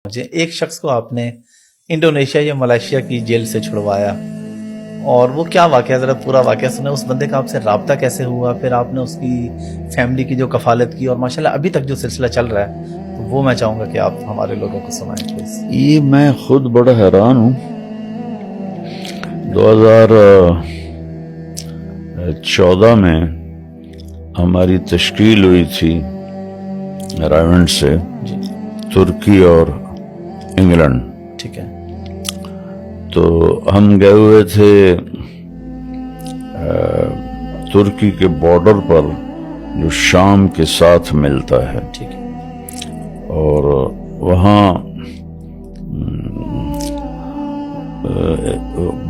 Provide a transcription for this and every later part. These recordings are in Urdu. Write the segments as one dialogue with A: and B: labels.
A: مجھے ایک شخص کو آپ نے انڈونیشیا یا ملائیشیا کی جیل سے چھڑوایا، اور وہ کیا واقعہ، ذرا پورا واقعہ سنیں. اس بندے کا آپ سے رابطہ کیسے ہوا، پھر آپ نے اس کی فیملی کی جو کفالت کی، اور ماشاءاللہ ابھی تک جو سلسلہ چل رہا ہے، تو وہ میں چاہوں گا کہ آپ ہمارے لوگوں کو سنائیں پلیز.
B: یہ میں خود بڑا حیران ہوں. 2014 میں ہماری تشکیل ہوئی تھی رائونڈ سے،
A: جی
B: ترکی اور انگلینڈ.
A: ٹھیک ہے.
B: تو ہم گئے ہوئے تھے ترکی کے بارڈر پر جو شام کے ساتھ ملتا ہے،
A: ٹھیک ہے.
B: اور وہاں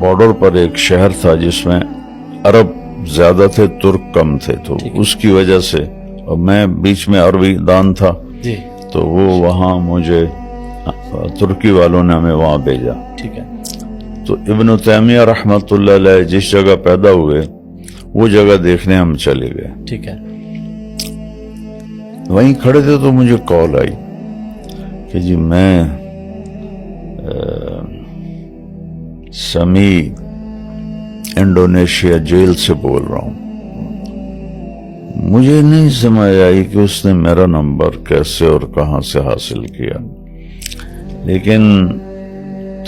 B: بارڈر پر ایک شہر تھا جس میں عرب زیادہ تھے، ترک کم تھے. تو اس کی وجہ سے، اور میں بیچ میں عربی دان تھا،
A: جی
B: تو وہ وہاں مجھے ترکی والوں نے ہمیں وہاں بھیجا.
A: ٹھیک ہے.
B: تو ابن تیمیہ رحمۃ اللہ علیہ جس جگہ پیدا ہوئے وہ جگہ دیکھنے ہم چلے گئے.
A: ٹھیک ہے.
B: وہیں کھڑے تھے تو مجھے کال آئی کہ جی میں سمی انڈونیشیا جیل سے بول رہا ہوں. مجھے نہیں سمجھ آئی کہ اس نے میرا نمبر کیسے اور کہاں سے حاصل کیا، لیکن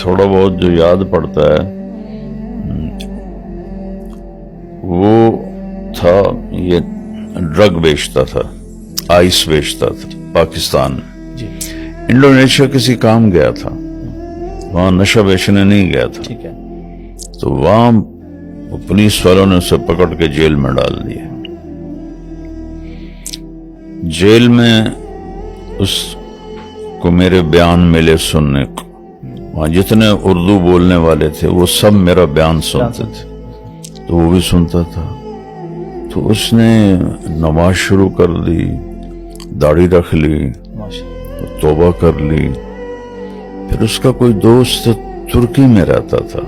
B: تھوڑا بہت جو یاد پڑتا ہے وہ تھا، یہ ڈرگ بیچتا تھا، آئس بیچتا تھا پاکستان میں.
A: جی
B: انڈونیشیا کسی کام گیا تھا، وہاں نشہ بیچنے نہیں گیا تھا.
A: ٹھیک ہے.
B: تو وہاں پولیس والوں نے اسے پکڑ کے جیل میں ڈال دیا. جیل میں اس کو میرے بیان ملے سننے کو. وہاں جتنے اردو بولنے والے تھے وہ سب میرا بیان سنتے تھے، تو وہ بھی سنتا تھا. تو اس نے نماز شروع کر دی، داڑھی رکھ لی،
A: ماشاءاللہ.
B: توبہ کر لی. پھر اس کا کوئی دوست ترکی میں رہتا تھا،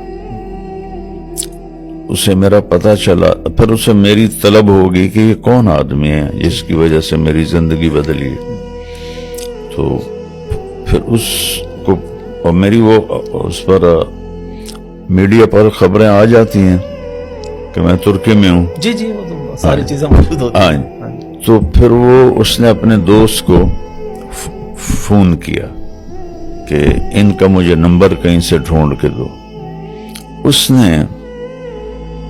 B: اسے میرا پتہ چلا. پھر اسے میری طلب ہوگی کہ یہ کون آدمی ہے جس کی وجہ سے میری زندگی بدلی. تو پھر اس کو، اور میری وہ اس پر میڈیا پر خبریں آ جاتی ہیں کہ میں ترکی میں ہوں.
A: جی جی، وہ تو ساری چیزیں موجود ہوتی ہیں.
B: تو پھر اس نے اپنے دوست کو فون کیا کہ ان کا مجھے نمبر کہیں سے ڈھونڈ کے دو. اس نے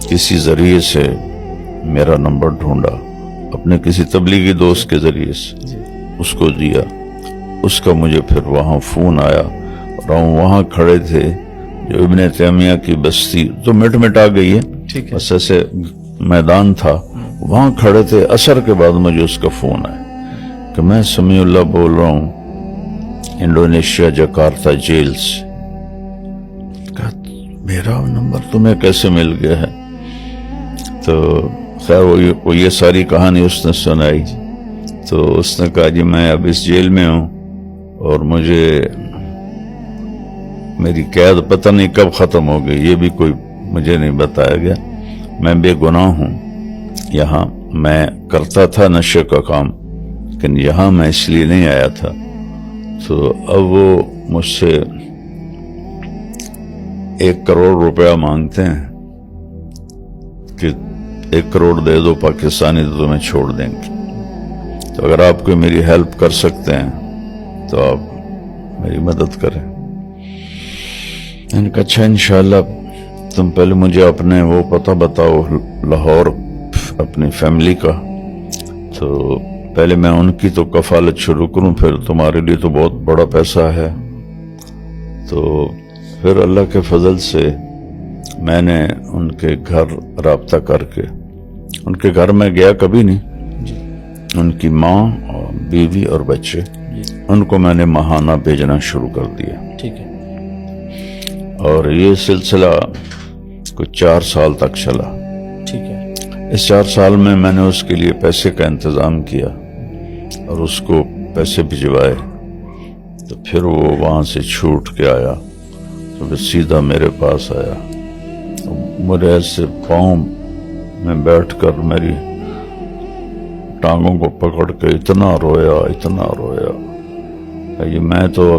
B: کسی ذریعے سے میرا نمبر ڈھونڈا، اپنے کسی تبلیغی دوست کے ذریعے سے اس کو دیا. اس کا مجھے پھر وہاں فون آیا، اور ہم وہاں کھڑے تھے جو ابن تیمیہ کی بستی تو مٹ آ گئی ہے، بس ایسے میدان تھا، وہاں کھڑے تھے. عصر کے بعد مجھے اس کا فون آیا کہ میں سمیع اللہ بول رہا ہوں انڈونیشیا جکارتا جیل سے. کہا میرا نمبر تمہیں کیسے مل گیا ہے؟ تو خیر وہ یہ ساری کہانی اس نے سنائی. تو اس نے کہا جی میں اب اس جیل میں ہوں، اور مجھے میری قید پتہ نہیں کب ختم ہو گئی، یہ بھی کوئی مجھے نہیں بتایا گیا. میں بے گناہ ہوں، یہاں میں کرتا تھا نشے کا کام، لیکن یہاں میں اس لیے نہیں آیا تھا. تو اب وہ مجھ سے 1 کروڑ روپیہ مانگتے ہیں کہ 1 کروڑ دے دو پاکستانی تو تمہیں چھوڑ دیں گے. تو اگر آپ کوئی میری ہیلپ کر سکتے ہیں تو آپ میری مدد کریں. میں نے کہا اچھا انشاءاللہ تم پہلے مجھے اپنے وہ پتہ بتاؤ لاہور اپنی فیملی کا، تو پہلے میں ان کی تو کفالت شروع کروں، پھر تمہارے لیے تو بہت بڑا پیسہ ہے. تو پھر اللہ کے فضل سے میں نے ان کے گھر رابطہ کر کے، ان کے گھر میں گیا کبھی نہیں، ان کی ماں اور بیوی اور بچے، ان کو میں نے ماہانہ بھیجنا شروع کر دیا.
A: ٹھیک ہے.
B: اور یہ سلسلہ کچھ 4 سال تک چلا.
A: ٹھیک ہے.
B: اس 4 سال میں میں نے اس کے لیے پیسے کا انتظام کیا اور اس کو پیسے بھجوائے. تو پھر وہ وہاں سے چھوٹ کے آیا تو پھر سیدھا میرے پاس آیا. میرے ایسے پاؤں میں بیٹھ کر میری ٹانگوں کو پکڑ کے اتنا رویا. یہ میں تو